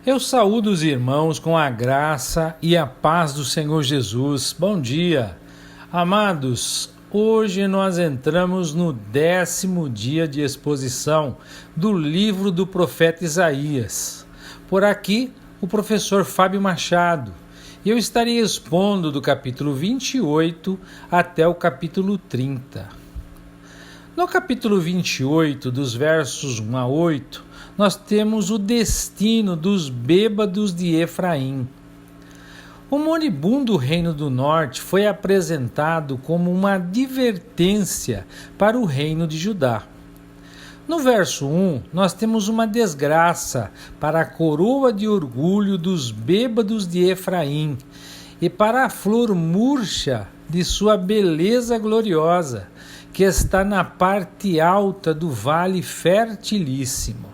Eu saúdo os irmãos com a graça e a paz do Senhor Jesus. Bom dia. Amados, hoje nós entramos no 10º dia de exposição do livro do profeta Isaías. Por aqui, o professor Fábio Machado. E eu estarei expondo do capítulo 28 até o capítulo 30. No capítulo 28, dos versos 1 a 8, nós temos o destino dos bêbados de Efraim. O moribundo reino do norte foi apresentado como uma advertência para o reino de Judá. No verso 1, nós temos uma desgraça para a coroa de orgulho dos bêbados de Efraim e para a flor murcha de sua beleza gloriosa, que está na parte alta do vale fertilíssimo.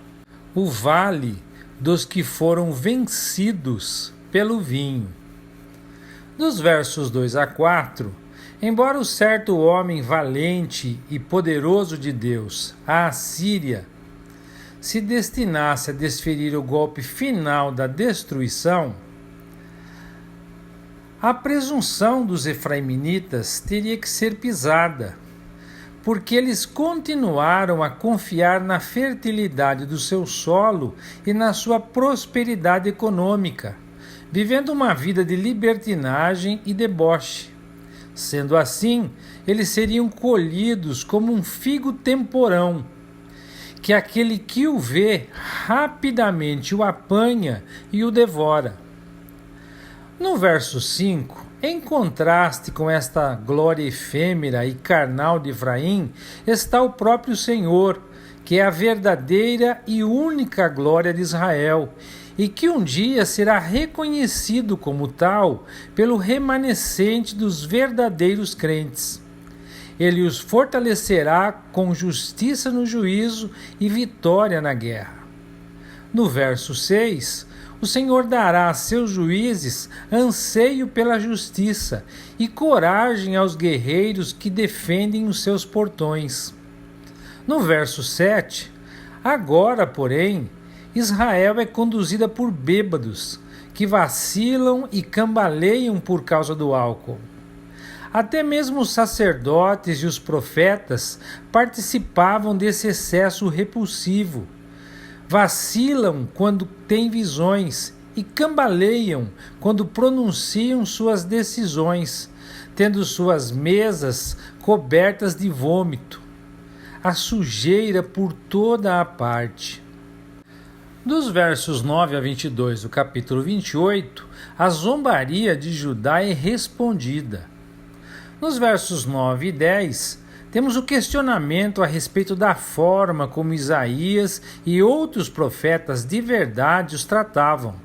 O vale dos que foram vencidos pelo vinho. Dos versos 2 a 4, embora o certo homem valente e poderoso de Deus, a Assíria, se destinasse a desferir o golpe final da destruição, a presunção dos efraiminitas teria que ser pisada, porque eles continuaram a confiar na fertilidade do seu solo e na sua prosperidade econômica, vivendo uma vida de libertinagem e deboche. Sendo assim, eles seriam colhidos como um figo temporão, que aquele que o vê rapidamente o apanha e o devora. No verso 5, em contraste com esta glória efêmera e carnal de Efraim, está o próprio Senhor, que é a verdadeira e única glória de Israel, e que um dia será reconhecido como tal pelo remanescente dos verdadeiros crentes. Ele os fortalecerá com justiça no juízo e vitória na guerra. No verso 6, o Senhor dará a seus juízes anseio pela justiça e coragem aos guerreiros que defendem os seus portões. No verso 7, agora, porém, Israel é conduzida por bêbados, que vacilam e cambaleiam por causa do álcool. Até mesmo os sacerdotes e os profetas participavam desse excesso repulsivo. Vacilam quando têm visões e cambaleiam quando pronunciam suas decisões, tendo suas mesas cobertas de vômito, a sujeira por toda a parte. Dos versos 9 a 22 do capítulo 28, a zombaria de Judá é respondida. Nos versos 9 e 10, temos o questionamento a respeito da forma como Isaías e outros profetas de verdade os tratavam.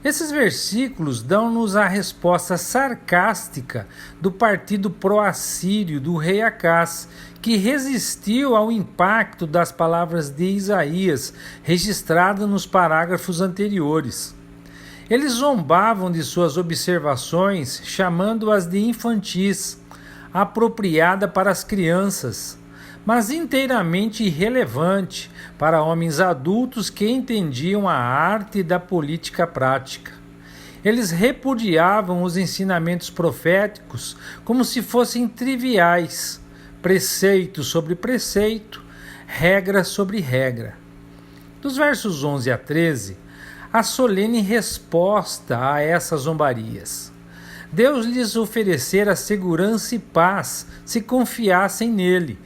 Esses versículos dão-nos a resposta sarcástica do partido pró-assírio do rei Acás, que resistiu ao impacto das palavras de Isaías, registradas nos parágrafos anteriores. Eles zombavam de suas observações, chamando-as de infantis, apropriada para as crianças, mas inteiramente irrelevante para homens adultos que entendiam a arte da política prática. Eles repudiavam os ensinamentos proféticos como se fossem triviais, preceito sobre preceito, regra sobre regra. Dos versos 11 a 13, a solene resposta a essas zombarias. Deus lhes oferecera segurança e paz se confiassem nele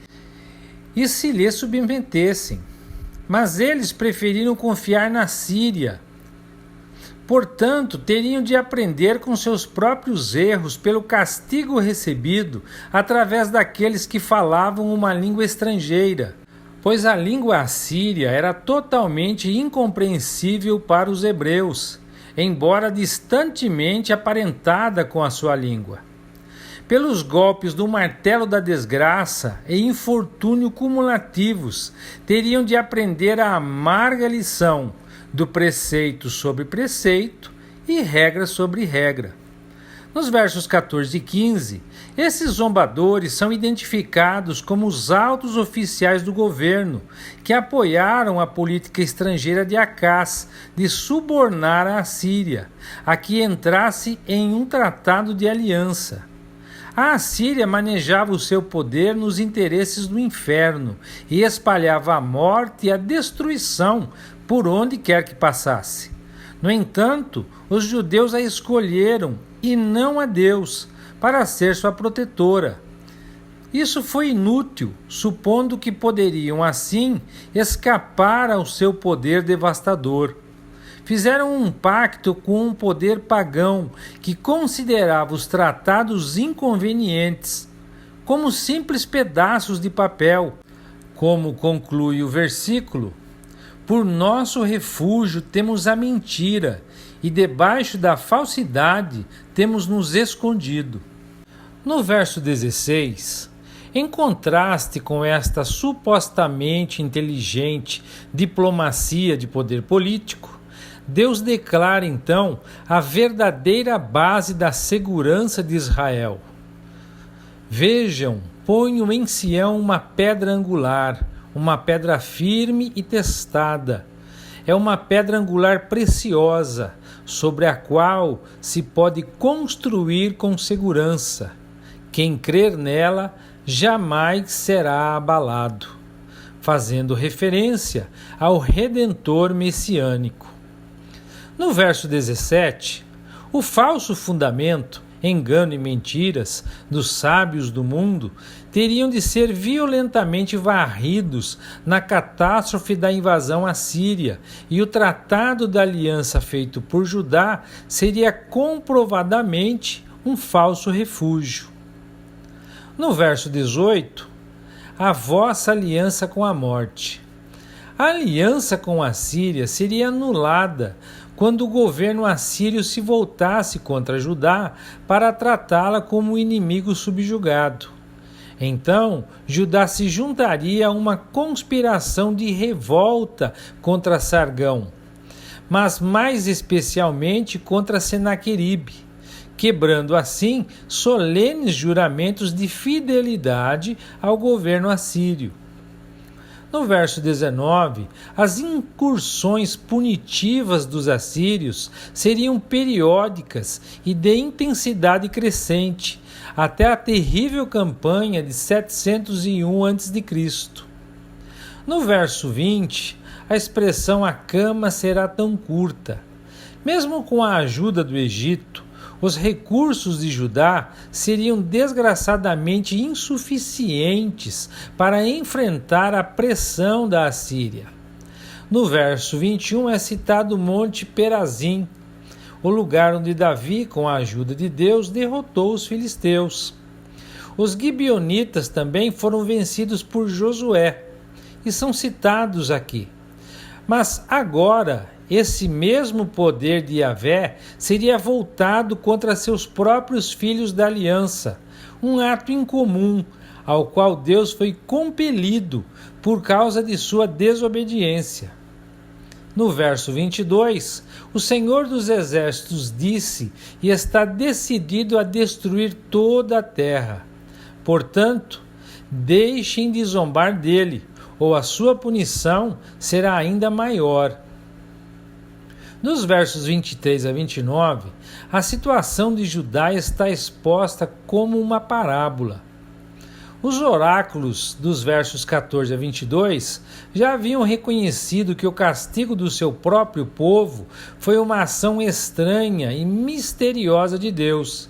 e se lhe submetessem. Mas eles preferiram confiar na Síria. Portanto, teriam de aprender com seus próprios erros pelo castigo recebido através daqueles que falavam uma língua estrangeira, pois a língua assíria era totalmente incompreensível para os hebreus, embora distantemente aparentada com a sua língua. Pelos golpes do martelo da desgraça e infortúnio cumulativos, teriam de aprender a amarga lição do preceito sobre preceito e regra sobre regra. Nos versos 14 e 15, esses zombadores são identificados como os altos oficiais do governo que apoiaram a política estrangeira de Acaz de subornar a Assíria a que entrasse em um tratado de aliança. A Assíria manejava o seu poder nos interesses do inferno e espalhava a morte e a destruição por onde quer que passasse. No entanto, os judeus a escolheram e não a Deus para ser sua protetora. Isso foi inútil, supondo que poderiam assim escapar ao seu poder devastador. Fizeram um pacto com um poder pagão que considerava os tratados inconvenientes, como simples pedaços de papel. Como conclui o versículo: por nosso refúgio temos a mentira, e debaixo da falsidade temos nos escondido. No verso 16, em contraste com esta supostamente inteligente diplomacia de poder político, Deus declara então a verdadeira base da segurança de Israel. Vejam, ponho em Sião uma pedra angular, uma pedra firme e testada. É uma pedra angular preciosa, sobre a qual se pode construir com segurança. Quem crer nela jamais será abalado, fazendo referência ao Redentor messiânico. No verso 17, o falso fundamento, engano e mentiras dos sábios do mundo teriam de ser violentamente varridos na catástrofe da invasão assíria, e o tratado da aliança feito por Judá seria comprovadamente um falso refúgio. No verso 18, a vossa aliança com a morte. A aliança com a Síria seria anulada quando o governo assírio se voltasse contra Judá para tratá-la como inimigo subjugado. Então, Judá se juntaria a uma conspiração de revolta contra Sargão, mas mais especialmente contra Senaqueribe, quebrando assim solenes juramentos de fidelidade ao governo assírio. No verso 19, as incursões punitivas dos assírios seriam periódicas e de intensidade crescente, até a terrível campanha de 701 a.C. No verso 20, a expressão "a cama será tão curta". Mesmo com a ajuda do Egito, os recursos de Judá seriam desgraçadamente insuficientes para enfrentar a pressão da Assíria. No verso 21 é citado o Monte Perazim, o lugar onde Davi, com a ajuda de Deus, derrotou os filisteus. Os gibeonitas também foram vencidos por Josué e são citados aqui. Mas agora, esse mesmo poder de Yahvé seria voltado contra seus próprios filhos da aliança, um ato incomum ao qual Deus foi compelido por causa de sua desobediência. No verso 22, o Senhor dos Exércitos disse e está decidido a destruir toda a terra. Portanto, deixem de zombar dele, ou a sua punição será ainda maior. Nos versos 23 a 29, a situação de Judá está exposta como uma parábola. Os oráculos dos versos 14 a 22 já haviam reconhecido que o castigo do seu próprio povo foi uma ação estranha e misteriosa de Deus.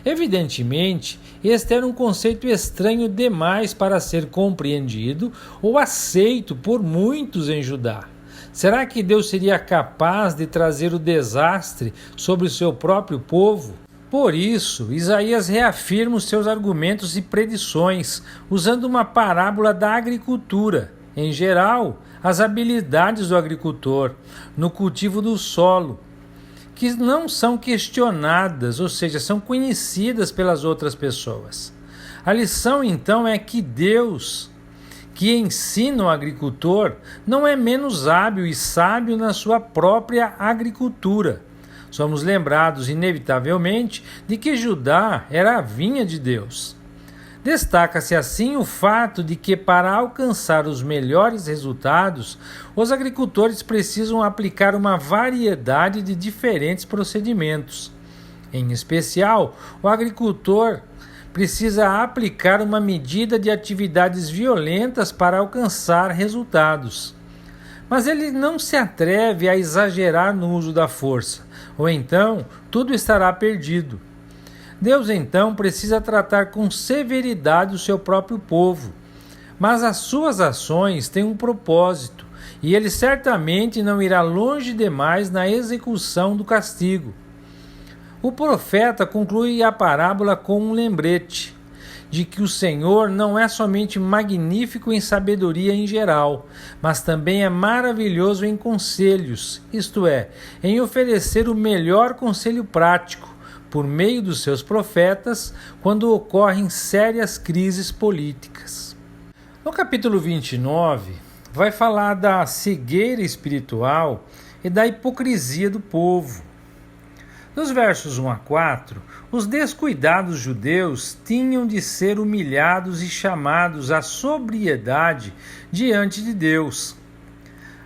Evidentemente, este era um conceito estranho demais para ser compreendido ou aceito por muitos em Judá. Será que Deus seria capaz de trazer o desastre sobre o seu próprio povo? Por isso, Isaías reafirma os seus argumentos e predições, usando uma parábola da agricultura, em geral, as habilidades do agricultor no cultivo do solo, que não são questionadas, ou seja, são conhecidas pelas outras pessoas. A lição, então, é que Deus, que ensina o agricultor, não é menos hábil e sábio na sua própria agricultura. somos lembrados inevitavelmente de que Judá era a vinha de Deus. Destaca-se assim o fato de que, para alcançar os melhores resultados, os agricultores precisam aplicar uma variedade de diferentes procedimentos. Em especial, o agricultor precisa aplicar uma medida de atividades violentas para alcançar resultados. Mas ele não se atreve a exagerar no uso da força, ou então tudo estará perdido. Deus então precisa tratar com severidade o seu próprio povo, mas as suas ações têm um propósito, e ele certamente não irá longe demais na execução do castigo. O profeta conclui a parábola com um lembrete de que o Senhor não é somente magnífico em sabedoria em geral, mas também é maravilhoso em conselhos, isto é, em oferecer o melhor conselho prático, por meio dos seus profetas, quando ocorrem sérias crises políticas. No capítulo 29, vai falar da cegueira espiritual e da hipocrisia do povo. Nos versos 1 a 4, os descuidados judeus tinham de ser humilhados e chamados à sobriedade diante de Deus.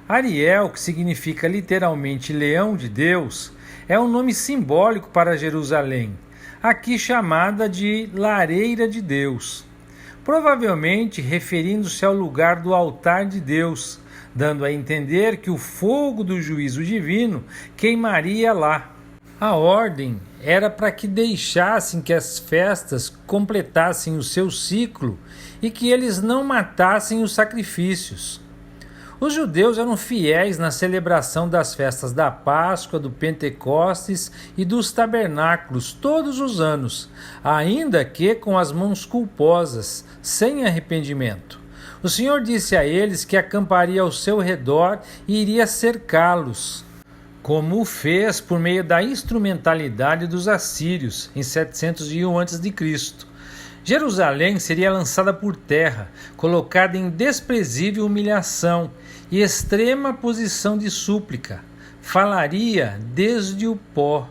Ariel, que significa literalmente leão de Deus, é um nome simbólico para Jerusalém, aqui chamada de lareira de Deus, provavelmente referindo-se ao lugar do altar de Deus, dando a entender que o fogo do juízo divino queimaria lá. A ordem era para que deixassem que as festas completassem o seu ciclo e que eles não matassem os sacrifícios. Os judeus eram fiéis na celebração das festas da Páscoa, do Pentecostes e dos tabernáculos todos os anos, ainda que com as mãos culposas, sem arrependimento. O Senhor disse a eles que acamparia ao seu redor e iria cercá-los, como o fez por meio da instrumentalidade dos assírios em 701 a.C. Jerusalém seria lançada por terra, colocada em desprezível humilhação e extrema posição de súplica. Falaria desde o pó.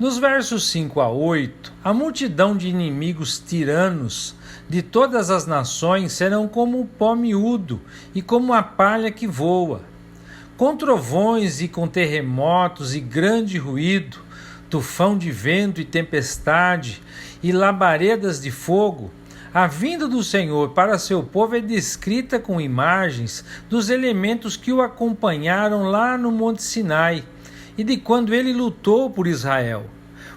Nos versos 5 a 8, a multidão de inimigos tiranos de todas as nações serão como o pó miúdo e como a palha que voa. Com trovões e com terremotos e grande ruído, tufão de vento e tempestade e labaredas de fogo, a vinda do Senhor para seu povo é descrita com imagens dos elementos que o acompanharam lá no Monte Sinai e de quando ele lutou por Israel.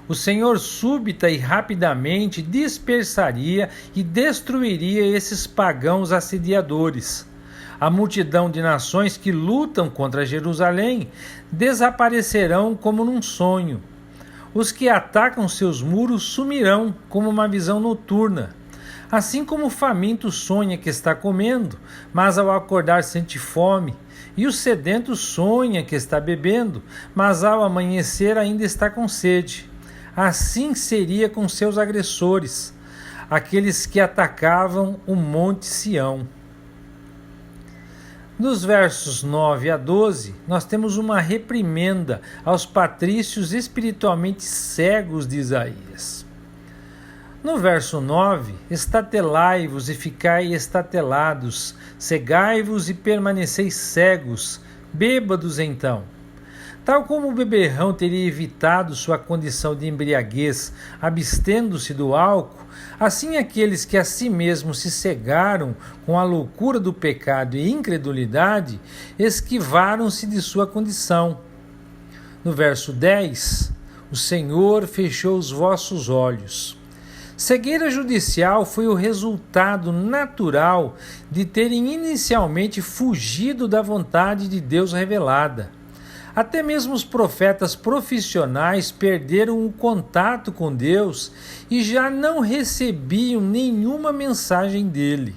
O Senhor súbita e rapidamente dispersaria e destruiria esses pagãos assediadores. A multidão de nações que lutam contra Jerusalém desaparecerão como num sonho. Os que atacam seus muros sumirão como uma visão noturna. Assim como o faminto sonha que está comendo, mas ao acordar sente fome, e o sedento sonha que está bebendo, mas ao amanhecer ainda está com sede. Assim seria com seus agressores, aqueles que atacavam o Monte Sião. Nos versos 9 a 12, nós temos uma reprimenda aos patrícios espiritualmente cegos de Isaías. No verso 9, estatelai-vos e ficai estatelados, cegai-vos e permaneceis cegos, bêbados então. Tal como o beberrão teria evitado sua condição de embriaguez, abstendo-se do álcool, assim aqueles que a si mesmos se cegaram com a loucura do pecado e incredulidade, esquivaram-se de sua condição. No verso 10, o Senhor fechou os vossos olhos. Cegueira judicial foi o resultado natural de terem inicialmente fugido da vontade de Deus revelada. Até mesmo os profetas profissionais perderam o contato com Deus e já não recebiam nenhuma mensagem dele.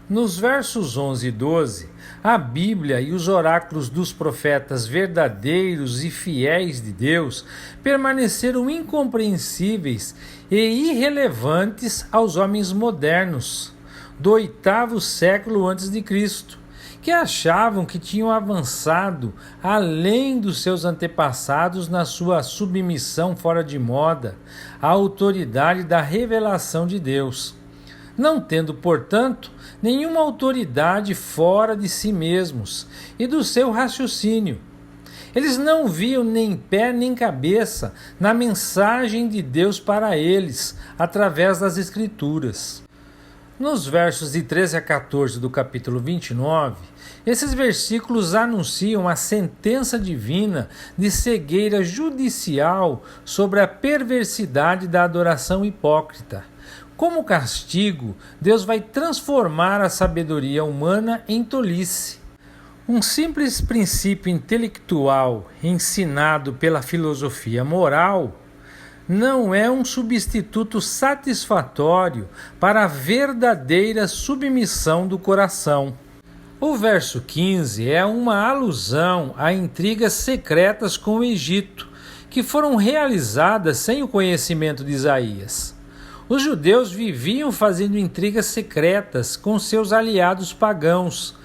Nos versos 11 e 12, a Bíblia e os oráculos dos profetas verdadeiros e fiéis de Deus permaneceram incompreensíveis e irrelevantes aos homens modernos do 8º século a.C., que achavam que tinham avançado além dos seus antepassados na sua submissão fora de moda à autoridade da revelação de Deus, não tendo, portanto, nenhuma autoridade fora de si mesmos e do seu raciocínio. Eles não viam nem pé nem cabeça na mensagem de Deus para eles, através das Escrituras. Nos versos de 13 a 14 do capítulo 29, esses versículos anunciam a sentença divina de cegueira judicial sobre a perversidade da adoração hipócrita. Como castigo, Deus vai transformar a sabedoria humana em tolice. Um simples princípio intelectual ensinado pela filosofia moral não é um substituto satisfatório para a verdadeira submissão do coração. O verso 15 é uma alusão a intrigas secretas com o Egito, que foram realizadas sem o conhecimento de Isaías. Os judeus viviam fazendo intrigas secretas com seus aliados pagãos,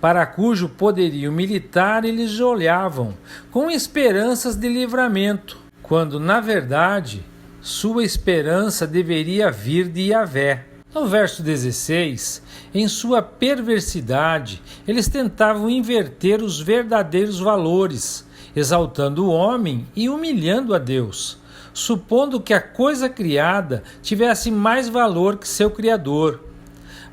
para cujo poderio militar eles olhavam, com esperanças de livramento, quando, na verdade, sua esperança deveria vir de Yahvé. No verso 16, em sua perversidade, eles tentavam inverter os verdadeiros valores, exaltando o homem e humilhando a Deus, supondo que a coisa criada tivesse mais valor que seu Criador.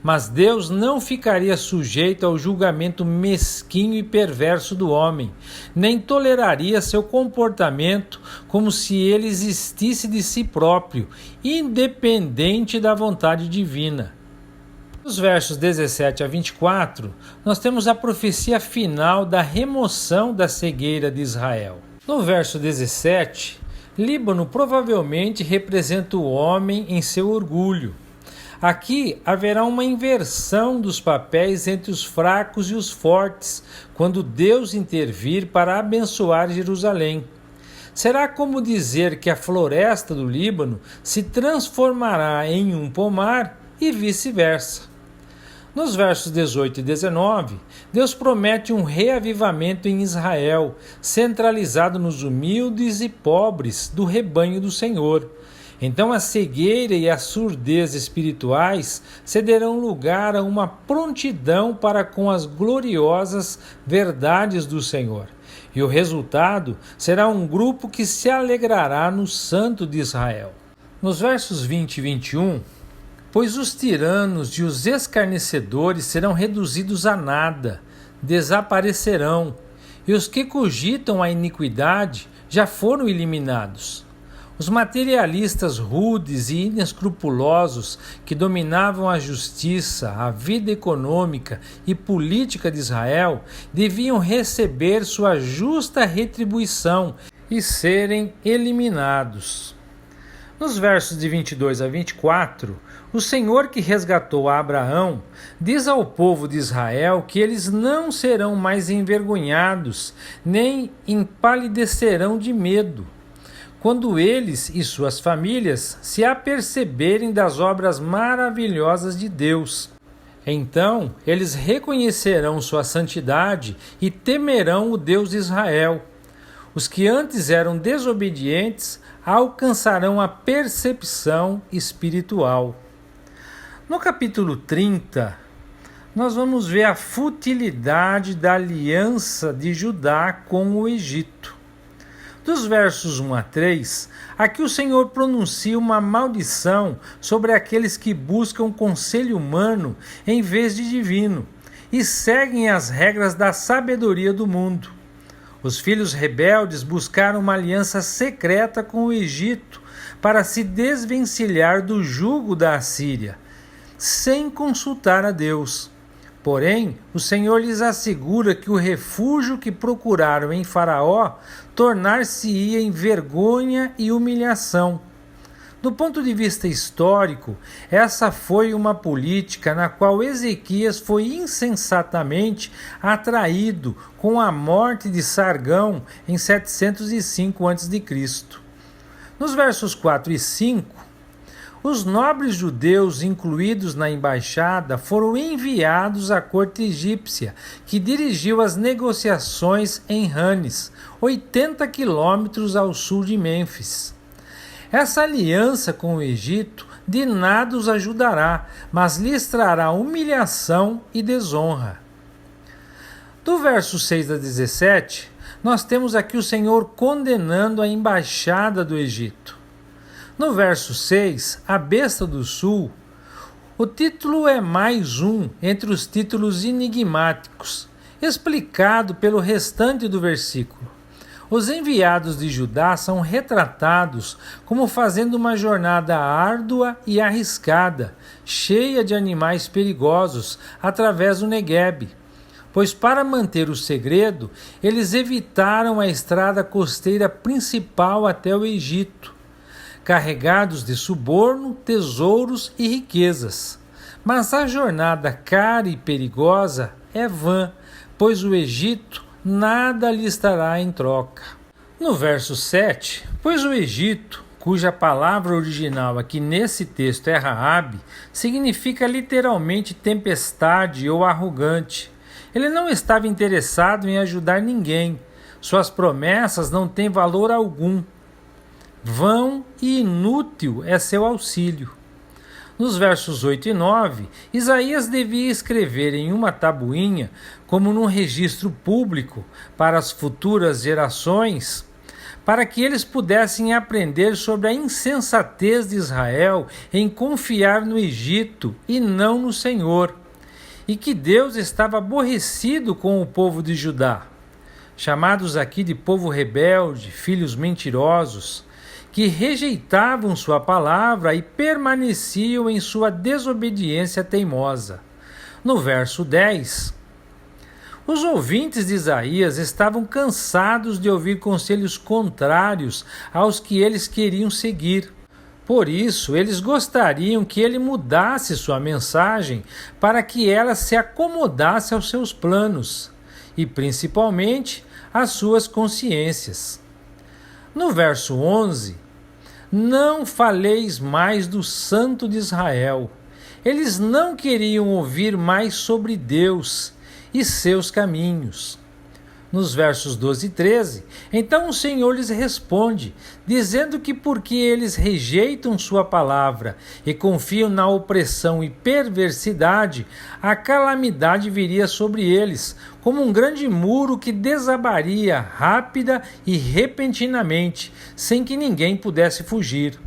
Mas Deus não ficaria sujeito ao julgamento mesquinho e perverso do homem, nem toleraria seu comportamento como se ele existisse de si próprio, independente da vontade divina. Nos versos 17 a 24, nós temos a profecia final da remoção da cegueira de Israel. No verso 17, Líbano provavelmente representa o homem em seu orgulho. Aqui haverá uma inversão dos papéis entre os fracos e os fortes, quando Deus intervir para abençoar Jerusalém. Será como dizer que a floresta do Líbano se transformará em um pomar e vice-versa. Nos versos 18 e 19, Deus promete um reavivamento em Israel, centralizado nos humildes e pobres do rebanho do Senhor. Então a cegueira e a surdez espirituais cederão lugar a uma prontidão para com as gloriosas verdades do Senhor. E o resultado será um grupo que se alegrará no Santo de Israel. Nos versos 20 e 21, pois os tiranos e os escarnecedores serão reduzidos a nada, desaparecerão, e os que cogitam a iniquidade já foram eliminados. Os materialistas rudes e inescrupulosos que dominavam a justiça, a vida econômica e política de Israel deviam receber sua justa retribuição e serem eliminados. Nos versos de 22 a 24, o Senhor que resgatou a Abraão diz ao povo de Israel que eles não serão mais envergonhados, nem empalidecerão de medo, quando eles e suas famílias se aperceberem das obras maravilhosas de Deus. Então eles reconhecerão sua santidade e temerão o Deus de Israel. Os que antes eram desobedientes alcançarão a percepção espiritual. No capítulo 30, nós vamos ver a futilidade da aliança de Judá com o Egito. Dos versos 1 a 3, aqui o Senhor pronuncia uma maldição sobre aqueles que buscam conselho humano em vez de divino e seguem as regras da sabedoria do mundo. Os filhos rebeldes buscaram uma aliança secreta com o Egito para se desvencilhar do jugo da Assíria, sem consultar a Deus. Porém, o Senhor lhes assegura que o refúgio que procuraram em Faraó tornar-se-ia em vergonha e humilhação. Do ponto de vista histórico, essa foi uma política na qual Ezequias foi insensatamente atraído com a morte de Sargão em 705 a.C. Nos versos 4 e 5, Os nobres judeus incluídos na embaixada foram enviados à corte egípcia, que dirigiu as negociações em Ranes, 80 quilômetros ao sul de Mênfis. Essa aliança com o Egito de nada os ajudará, mas lhes trará humilhação e desonra. Do verso 6 a 17, nós temos aqui o Senhor condenando a embaixada do Egito. No verso 6, a besta do sul, o título é mais um entre os títulos enigmáticos, explicado pelo restante do versículo. Os enviados de Judá são retratados como fazendo uma jornada árdua e arriscada, cheia de animais perigosos, através do Neguebe, pois para manter o segredo, eles evitaram a estrada costeira principal até o Egito, carregados de suborno, tesouros e riquezas. Mas a jornada cara e perigosa é vã, pois o Egito nada lhe estará em troca. No verso 7, pois o Egito, cuja palavra original aqui nesse texto é Raabe, significa literalmente tempestade ou arrogante. Ele não estava interessado em ajudar ninguém. Suas promessas não têm valor algum. Vão e inútil é seu auxílio. Nos versos 8 e 9, Isaías devia escrever em uma tabuinha, como num registro público, para as futuras gerações, para que eles pudessem aprender sobre a insensatez de Israel em confiar no Egito e não no Senhor, e que Deus estava aborrecido com o povo de Judá, chamados aqui de povo rebelde, filhos mentirosos, que rejeitavam sua palavra e permaneciam em sua desobediência teimosa. No verso 10, os ouvintes de Isaías estavam cansados de ouvir conselhos contrários aos que eles queriam seguir. Por isso, eles gostariam que ele mudasse sua mensagem para que ela se acomodasse aos seus planos e, principalmente, às suas consciências. No verso 11, não faleis mais do Santo de Israel. Eles não queriam ouvir mais sobre Deus e seus caminhos. Nos versos 12 e 13, então o Senhor lhes responde, dizendo que porque eles rejeitam sua palavra e confiam na opressão e perversidade, a calamidade viria sobre eles, como um grande muro que desabaria rápida e repentinamente, sem que ninguém pudesse fugir.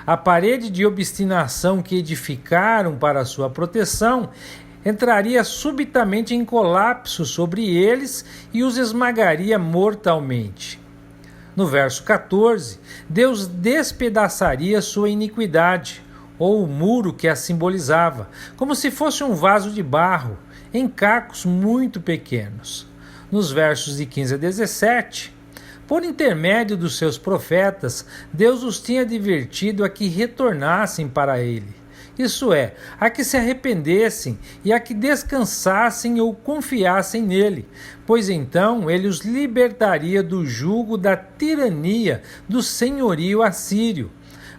A parede de obstinação que edificaram para sua proteção entraria subitamente em colapso sobre eles e os esmagaria mortalmente. No verso 14, Deus despedaçaria sua iniquidade, ou o muro que a simbolizava, como se fosse um vaso de barro, em cacos muito pequenos. Nos versos de 15 a 17, por intermédio dos seus profetas, Deus os tinha advertido a que retornassem para ele. Isso é, a que se arrependessem e a que descansassem ou confiassem nele, pois então ele os libertaria do jugo da tirania do senhorio assírio.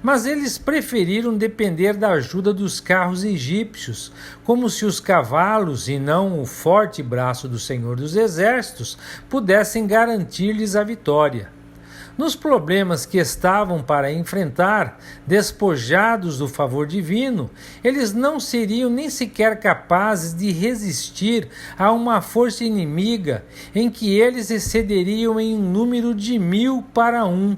Mas eles preferiram depender da ajuda dos carros egípcios, como se os cavalos e não o forte braço do Senhor dos Exércitos pudessem garantir-lhes a vitória. Nos problemas que estavam para enfrentar, despojados do favor divino, eles não seriam nem sequer capazes de resistir a uma força inimiga em que eles excederiam em um número de 1000 para 1.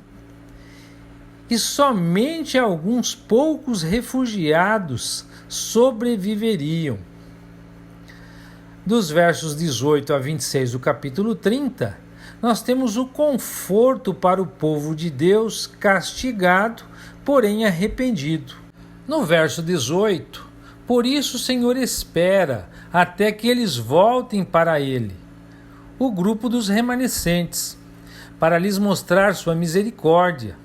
E somente alguns poucos refugiados sobreviveriam. Dos versos 18 a 26 do capítulo 30, nós temos o conforto para o povo de Deus castigado, porém arrependido. No verso 18, por isso o Senhor espera até que eles voltem para ele, o grupo dos remanescentes, para lhes mostrar sua misericórdia.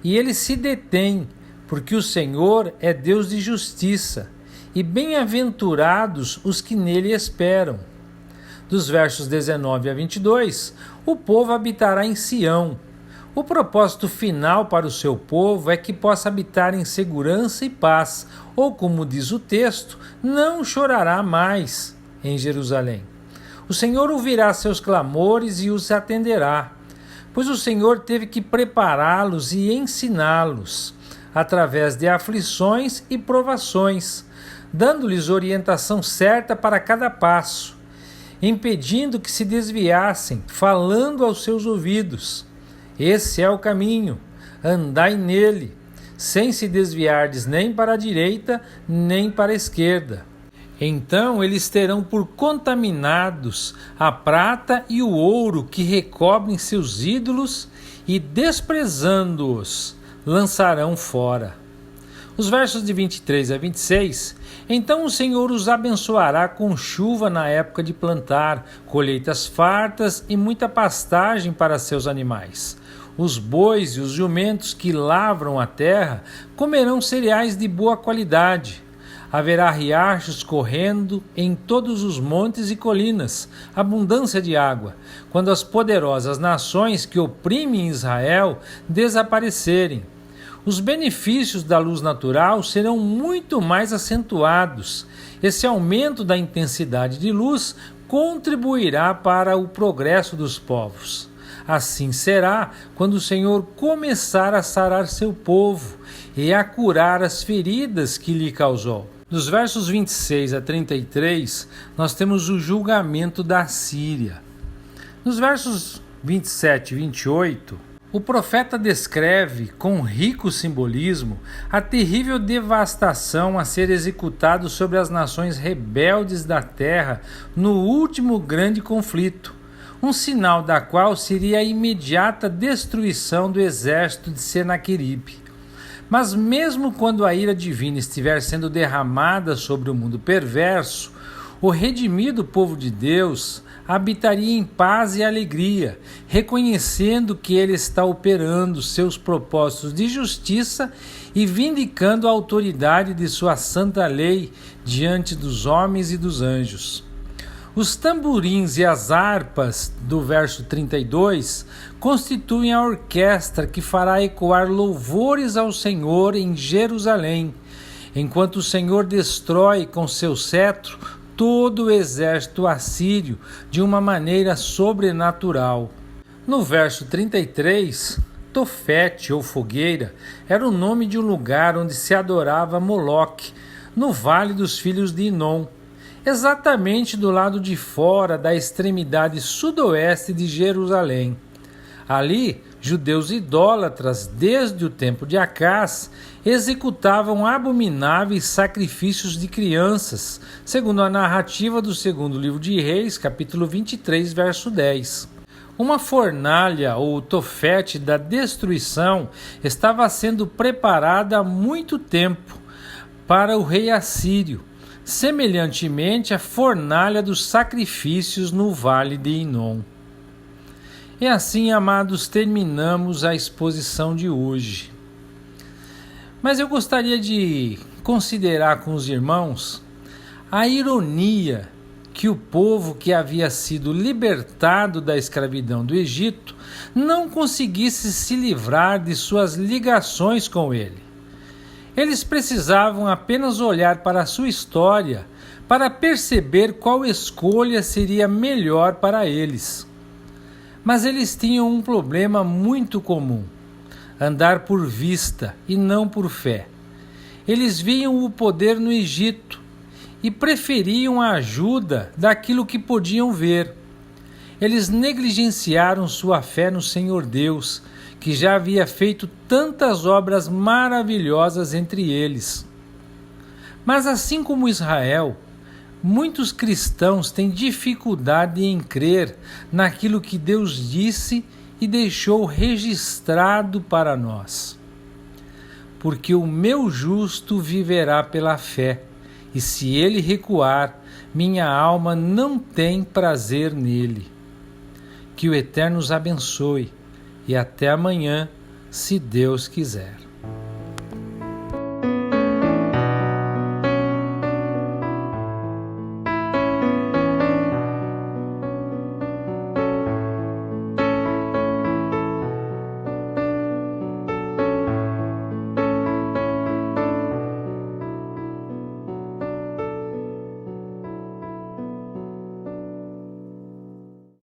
E ele se detém, porque o Senhor é Deus de justiça, e bem-aventurados os que nele esperam. Dos versos 19 a 22, o povo habitará em Sião. O propósito final para o seu povo é que possa habitar em segurança e paz, ou como diz o texto, não chorará mais em Jerusalém. O Senhor ouvirá seus clamores e os atenderá, pois o Senhor teve que prepará-los e ensiná-los através de aflições e provações, dando-lhes orientação certa para cada passo, impedindo que se desviassem, falando aos seus ouvidos: esse é o caminho, andai nele, sem se desviardes nem para a direita, nem para a esquerda. Então eles terão por contaminados a prata e o ouro que recobrem seus ídolos e, desprezando-os, lançarão fora. Os versos de 23 a 26, então o Senhor os abençoará com chuva na época de plantar, colheitas fartas e muita pastagem para seus animais. Os bois e os jumentos que lavram a terra comerão cereais de boa qualidade. Haverá riachos correndo em todos os montes e colinas, abundância de água, quando as poderosas nações que oprimem Israel desaparecerem. Os benefícios da luz natural serão muito mais acentuados. Esse aumento da intensidade de luz contribuirá para o progresso dos povos. Assim será quando o Senhor começar a sarar seu povo e a curar as feridas que lhe causou. Dos versos 26 a 33, nós temos o julgamento da Síria. Nos versos 27 e 28, o profeta descreve com rico simbolismo a terrível devastação a ser executada sobre as nações rebeldes da terra no último grande conflito, um sinal da qual seria a imediata destruição do exército de Senaqueribe. Mas mesmo quando a ira divina estiver sendo derramada sobre o mundo perverso, o redimido povo de Deus habitaria em paz e alegria, reconhecendo que Ele está operando seus propósitos de justiça e vindicando a autoridade de sua santa lei diante dos homens e dos anjos. Os tamborins e as harpas do verso 32 constituem a orquestra que fará ecoar louvores ao Senhor em Jerusalém, enquanto o Senhor destrói com seu cetro todo o exército assírio de uma maneira sobrenatural. No verso 33, Tofete ou fogueira era o nome de um lugar onde se adorava Moloque, no Vale dos Filhos de Inom, exatamente do lado de fora da extremidade sudoeste de Jerusalém. Ali, judeus idólatras, desde o tempo de Acás, executavam abomináveis sacrifícios de crianças, segundo a narrativa do segundo livro de Reis, capítulo 23, verso 10. Uma fornalha, ou tofete da destruição, estava sendo preparada há muito tempo para o rei assírio, semelhantemente à fornalha dos sacrifícios no vale de Inom. E assim, amados, terminamos a exposição de hoje. Mas eu gostaria de considerar com os irmãos a ironia que o povo que havia sido libertado da escravidão do Egito não conseguisse se livrar de suas ligações com ele. Eles precisavam apenas olhar para a sua história para perceber qual escolha seria melhor para eles. Mas eles tinham um problema muito comum: andar por vista e não por fé. Eles viam o poder no Egito e preferiam a ajuda daquilo que podiam ver. Eles negligenciaram sua fé no Senhor Deus, que já havia feito tantas obras maravilhosas entre eles. Mas assim como Israel, muitos cristãos têm dificuldade em crer naquilo que Deus disse e deixou registrado para nós. Porque o meu justo viverá pela fé, e se ele recuar, minha alma não tem prazer nele. Que o Eterno os abençoe, e até amanhã, se Deus quiser.